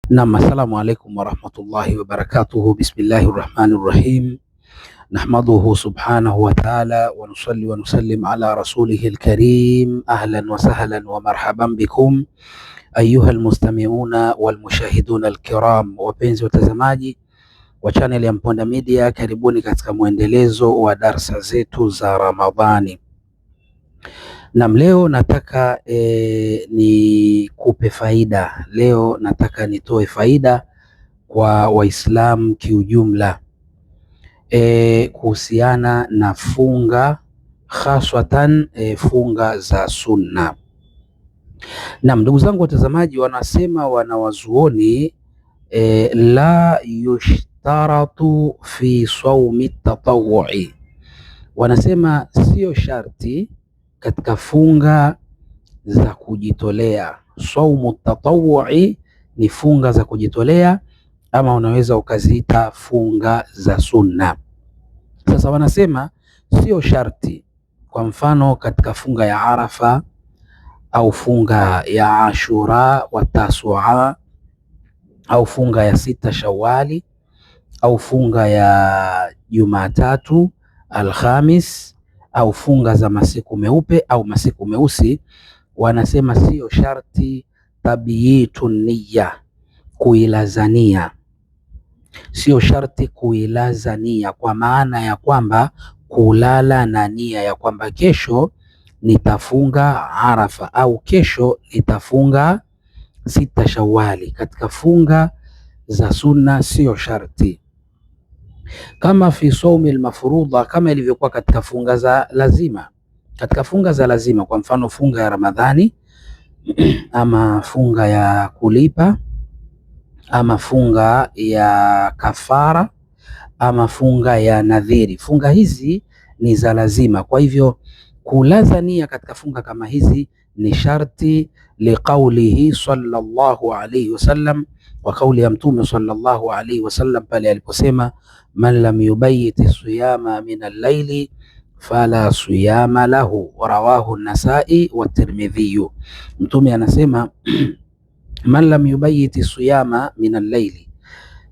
Naam, assalamu alaikum warahmatullahi wabarakatuhu. Bismillahi rahmani rahim. Nahmaduhu subhanahu wa ta'ala wa nusalli wa nusallim ala rasulihi alkarim. Ahlan wa sahlan wa marhaban bikum ayuha almustami'una walmushahiduna alkiram, wapenzi watazamaji wa channel ya Mponda Media, karibuni katika mwendelezo wa darsa zetu za Ramadhani. Na leo nataka nikupe faida. Leo nataka nitoe faida kwa Waislamu kiujumla kuhusiana na funga, haswatan funga za sunna. Na ndugu zangu watazamaji, wanasema wanawazuoni la yushtaratu fi sawmi tatawwu'i, wanasema sio sharti katika funga za kujitolea. Saumu tatawwu'i ni funga za kujitolea, ama unaweza ukaziita funga za sunna. Sasa wanasema sio sharti, kwa mfano katika funga ya Arafa au funga ya Ashura wa Tasua au funga ya sita Shawali au funga ya Jumatatu, Alhamis au funga za masiku meupe au masiku meusi, wanasema sio sharti tabiyitu niyya, kuilazania. Sio sharti kuilazania, kwa maana ya kwamba kulala na nia ya kwamba kesho nitafunga Arafa au kesho nitafunga sita Shawali. Katika funga za sunna sio sharti, kama fi saumi almafrudha, kama ilivyokuwa katika funga za lazima. Katika funga za lazima, kwa mfano funga ya Ramadhani ama funga ya kulipa ama funga ya kafara ama funga ya nadhiri, funga hizi ni za lazima. Kwa hivyo kulaza nia katika funga kama hizi ni sharti, liqaulihi sallallahu alayhi wasallam, wa kauli ya Mtume sallallahu alayhi wasallam pale aliposema man lam yubayyit siyama min al-layli fala siyama lahu, rawahu an-Nasa'i wa Tirmidhi. Mtume anasema man lam yubayyit siyama min al-layli,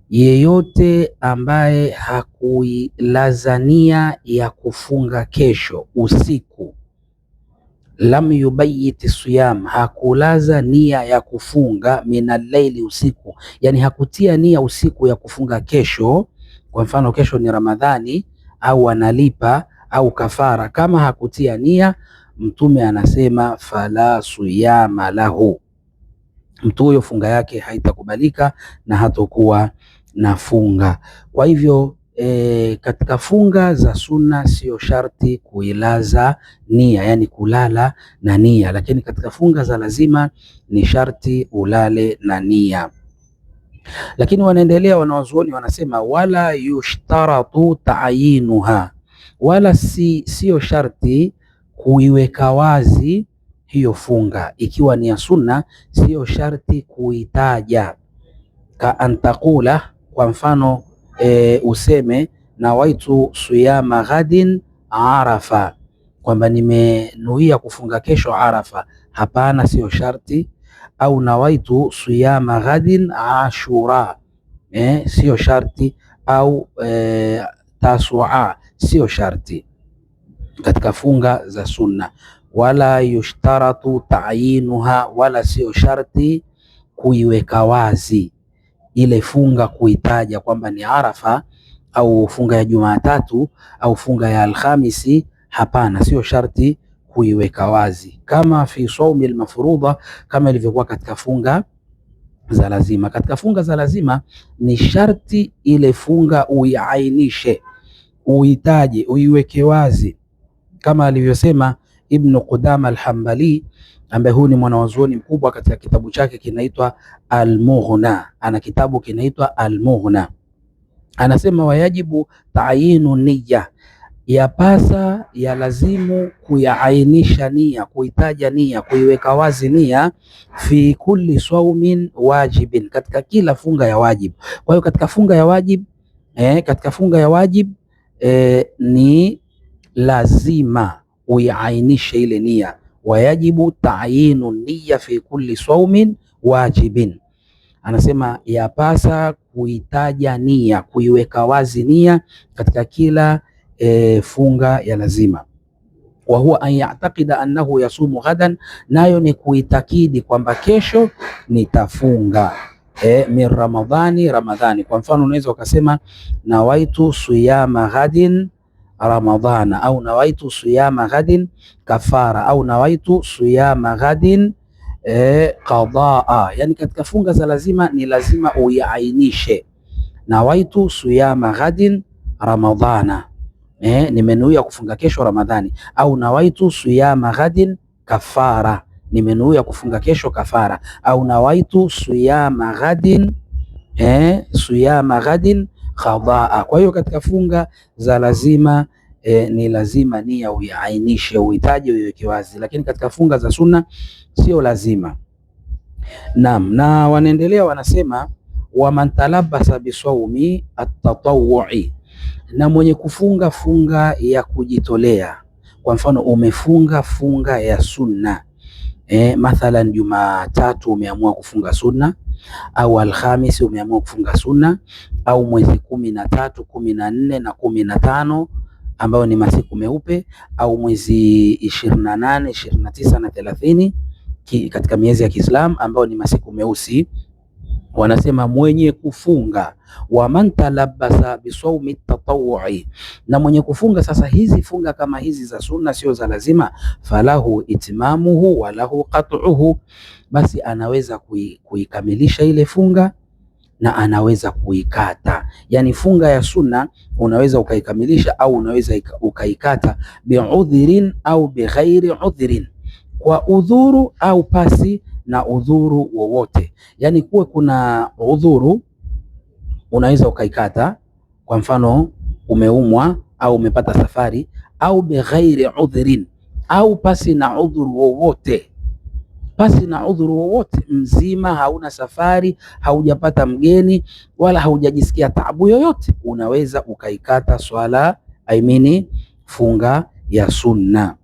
yeyote ambaye hakuilazania ya kufunga kesho usiku. Lam yubayyit siyam, hakulaza nia ya kufunga min al-layli, usiku, yani hakutia nia usiku ya kufunga kesho. Kwa mfano kesho ni Ramadhani au analipa au kafara, kama hakutia nia, Mtume anasema fala siyama lahu, mtu huyo funga yake haitakubalika na hatakuwa na funga. Kwa hivyo katika funga za sunna sio sharti kuilaza nia, yani kulala na nia, lakini katika funga za lazima ni sharti ulale na nia. Lakini wanaendelea wanawazuoni, wanasema wala yushtaratu ta'yinuha, wala sio sharti kuiweka wazi hiyo funga. Ikiwa ni ya sunna sio sharti kuitaja, ka antakula, kwa mfano useme nawaitu siyama ghadin Arafa, kwamba nimenuia kufunga kesho Arafa. Hapana, sio sharti. Au nawaitu siyama ghadin Ashura, sio sharti. Au Tasua, sio sharti katika funga za sunna. Wala yushtaratu ta'yinuha, wala sio sharti kuiweka wazi ile funga, kuitaja kwamba ni Arafa au funga ya Jumatatu au funga ya Alhamisi. Hapana, sio sharti kuiweka wazi, kama fi saumi almafrudha, kama ilivyokuwa katika funga za lazima. Katika funga za lazima ni sharti ile funga uiainishe, uitaje, uiweke wazi, kama alivyosema Ibn Qudama al-Hanbali, ambaye huyu ni mwanawazuoni mkubwa. Katika kitabu chake kinaitwa Al-Mughna, ana kitabu kinaitwa Al-Mughna, anasema wayajibu ta'yinu niyya, yapasa ya lazimu kuyaainisha nia, kuitaja nia, kuiweka wazi nia, fi kulli sawmin wajibin, katika kila funga ya wajib. Kwa hiyo katika funga ya wajib ni lazima uiainishe ile nia, wayajibu ta'yinu niyya fi kulli sawmin wajibin. anasema yapasa kuitaja nia, kuiweka wazi nia katika kila funga ya lazima. Wa huwa an ya'taqida annahu yasumu ghadan, nayo ni kuitakidi kwamba kesho nitafunga min Ramadhani, Ramadhani. Kwa mfano unaweza ukasema nawaitu siyama ghadin Ramadhana, au nawaitu siyama ghadin kafara, au nawaitu siyama ghadin qadaa. Yani katika funga za lazima ni lazima uiainishe, nawaitu siyama ghadin Ramadhana, nimenuia kufunga kesho Ramadhani, au nawaitu siyama ghadin kafara, nimenuia kufunga kesho kafara, au nawaitu siyama ghadin siyama ghadin qadaa. Kwa hiyo katika funga za lazima ni lazima nia uiainishe, uhitaji uiweke wazi, lakini katika funga za sunna sio lazima. Naam, na wanaendelea wanasema, waman talabasa bisawmi at-tatawwu'i, na mwenye kufunga funga ya kujitolea. Kwa mfano umefunga funga ya sunna mathalan Jumatatu umeamua kufunga sunna, au Alhamisi umeamua kufunga sunna, au mwezi 13, 14 na 15 ambayo ni masiku meupe, au mwezi 28, 29 na 30 katika miezi ya Kiislamu ambayo ni masiku meusi. Wanasema mwenye kufunga, wa man talabasa bisawmi tatawwu'i, na mwenye kufunga sasa hizi funga kama hizi za sunna sio za lazima, falahu itmamuhu wa lahu qat'uhu, basi anaweza kuikamilisha ile funga na anaweza kuikata. Yani funga ya sunna unaweza ukaikamilisha au unaweza ukaikata, bi'udhrin au bighairi udhrin, kwa udhuru au pasi na udhuru wowote. Yani kuwe kuna udhuru unaweza ukaikata, kwa mfano umeumwa au umepata safari, au bighairi udhrin, au pasi na udhuru wowote. Pasi na udhuru wowote, mzima, hauna safari, haujapata mgeni wala haujajisikia taabu yoyote, unaweza ukaikata swala funga ya sunna.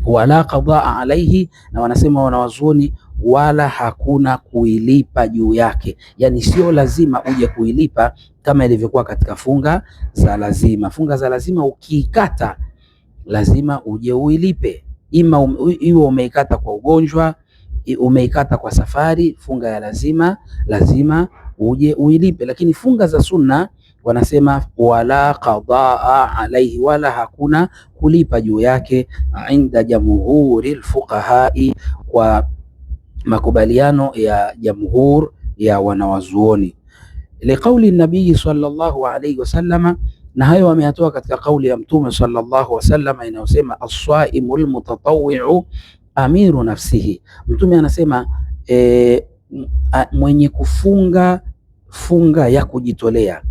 Wala qadaa alaihi, na wanasema wanawazuoni wala hakuna kuilipa juu yake. Yani sio lazima uje kuilipa kama ilivyokuwa katika funga za lazima. Funga za lazima ukiikata lazima uje uilipe, ima iwe umeikata kwa ugonjwa, umeikata kwa safari. Funga ya lazima uje uilipe, lakini funga za sunna wanasema wala qadaa alaihi, wala hakuna kulipa juu yake, inda jamhuri alfuqahai, kwa makubaliano ya jamhur ya wanawazuoni. Liqauli nabii sallallahu alayhi wasallam, na hayo wameyatoa katika kauli ya Mtume sallallahu alayhi wasallam inayosema as-saimu al-mutatawwi'u amiru nafsihi. Mtume anasema mwenye kufunga funga ya kujitolea,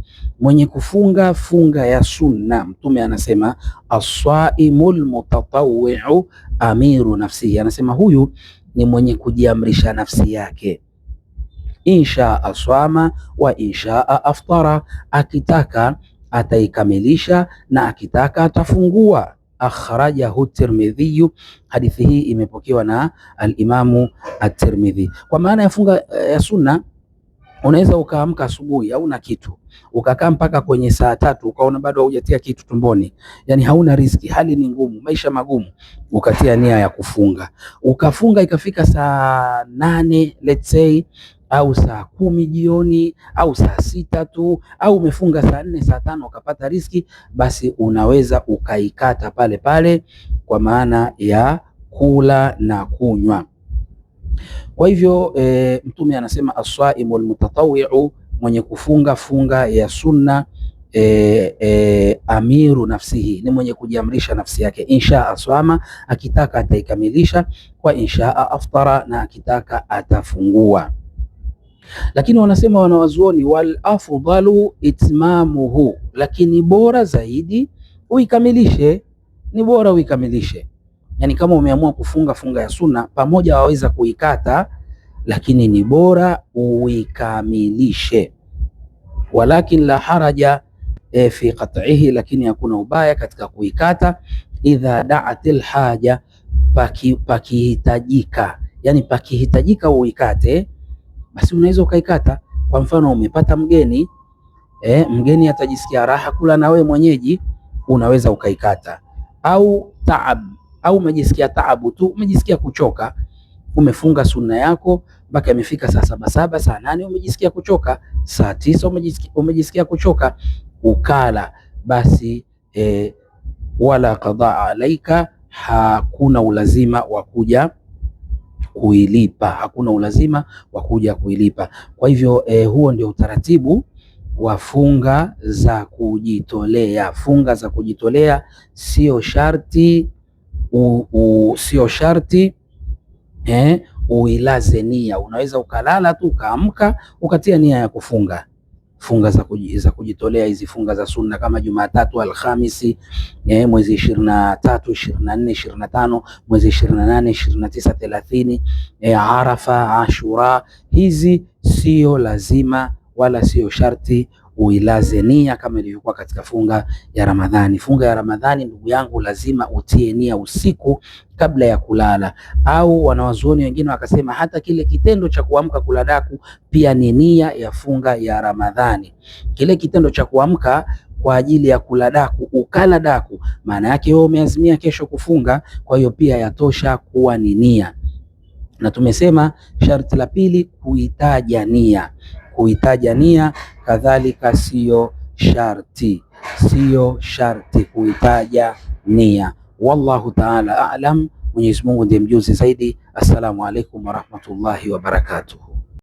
mwenye kufunga funga ya sunna, Mtume anasema as-saimul mutatawwi'u amiru nafsihi, anasema huyu ni mwenye kujiamrisha nafsi yake. Insha aswama wa insha aftara, akitaka ataikamilisha na akitaka atafungua. Akhrajahu Tirmidhi, hadithi hii imepokewa na al-Imamu at-Tirmidhi. Kwa maana ya funga ya sunna, unaweza ukaamka asubuhi hauna kitu, ukakaa mpaka kwenye saa 3 ukaona bado haujatia kitu tumboni, yani hauna riziki, hali ni ngumu, maisha magumu, ukatia nia ya kufunga, ukafunga ikafika saa 8 let's say, au saa 10 jioni, au saa 6 tu, au umefunga saa 4 saa 5 ukapata riziki, basi unaweza ukaikata pale pale, kwa maana ya kula na kunywa. Kwa hivyo Mtume anasema as-saimu al-mutatawwi'u, mwenye kufunga funga ya sunna, amiru nafsihi, ni mwenye kujiamrisha nafsi yake. Insha aswama, akitaka ataikamilisha, kwa insha aftara, na akitaka atafungua. Lakini wanasema wanawazuoni, wal afdalu itmamuhu, lakini bora zaidi uikamilishe, ni bora uikamilishe. Yani kama umeamua kufunga funga ya sunna, pamoja waweza kuikata, lakini ni bora uikamilishe. Walakin la haraja fi qat'ihi, lakini hakuna ubaya katika kuikata, idha da'atil haja, pakihitajika. Yani pakihitajika uikate, basi unaweza ukaikata. Kwa mfano umepata mgeni mgeni atajisikia raha kula na wewe mwenyeji, unaweza ukaikata. Au taab, au umejisikia taabu tu, umejisikia kuchoka, umefunga sunna yako mpaka imefika saa 7 saa 8, umejisikia kuchoka, saa 9 umejisikia kuchoka, ukala, basi wala qadhaa alaika, hakuna ulazima wa kuja kuilipa, hakuna ulazima wa kuja kuilipa. Kwa hivyo huo ndio utaratibu wa funga za kujitolea. Funga za kujitolea sio sharti sio sharti uilaze nia. Unaweza ukalala tu ukaamka ukatia nia ya kufunga. Funga za kujitolea hizi, funga za sunna kama Jumatatu, Alhamisi, mwezi 23, 24, 25, mwezi 28, 29, 30, Arafa, Ashura, hizi sio lazima wala sio sharti uilaze nia kama ilivyokuwa katika funga ya Ramadhani. Funga ya Ramadhani, ndugu yangu, lazima utie nia usiku kabla ya kulala. Au wanawazuoni wengine wakasema hata kile kitendo cha kuamka kula daku pia ni nia ya funga ya Ramadhani. Kile kitendo cha kuamka kwa ajili ya kula daku, ukala daku, maana yake wewe umeazimia kesho kufunga, kwa hiyo pia yatosha kuwa ni nia. Na tumesema sharti la pili kuitaja nia. Kuitaja nia kadhalika sio sharti, sio sharti kuitaja nia. Wallahu ta'ala a'lam. Mwenyezi Mungu ndiye mjuzi zaidi. Assalamu alaikum warahmatullahi wabarakatuh.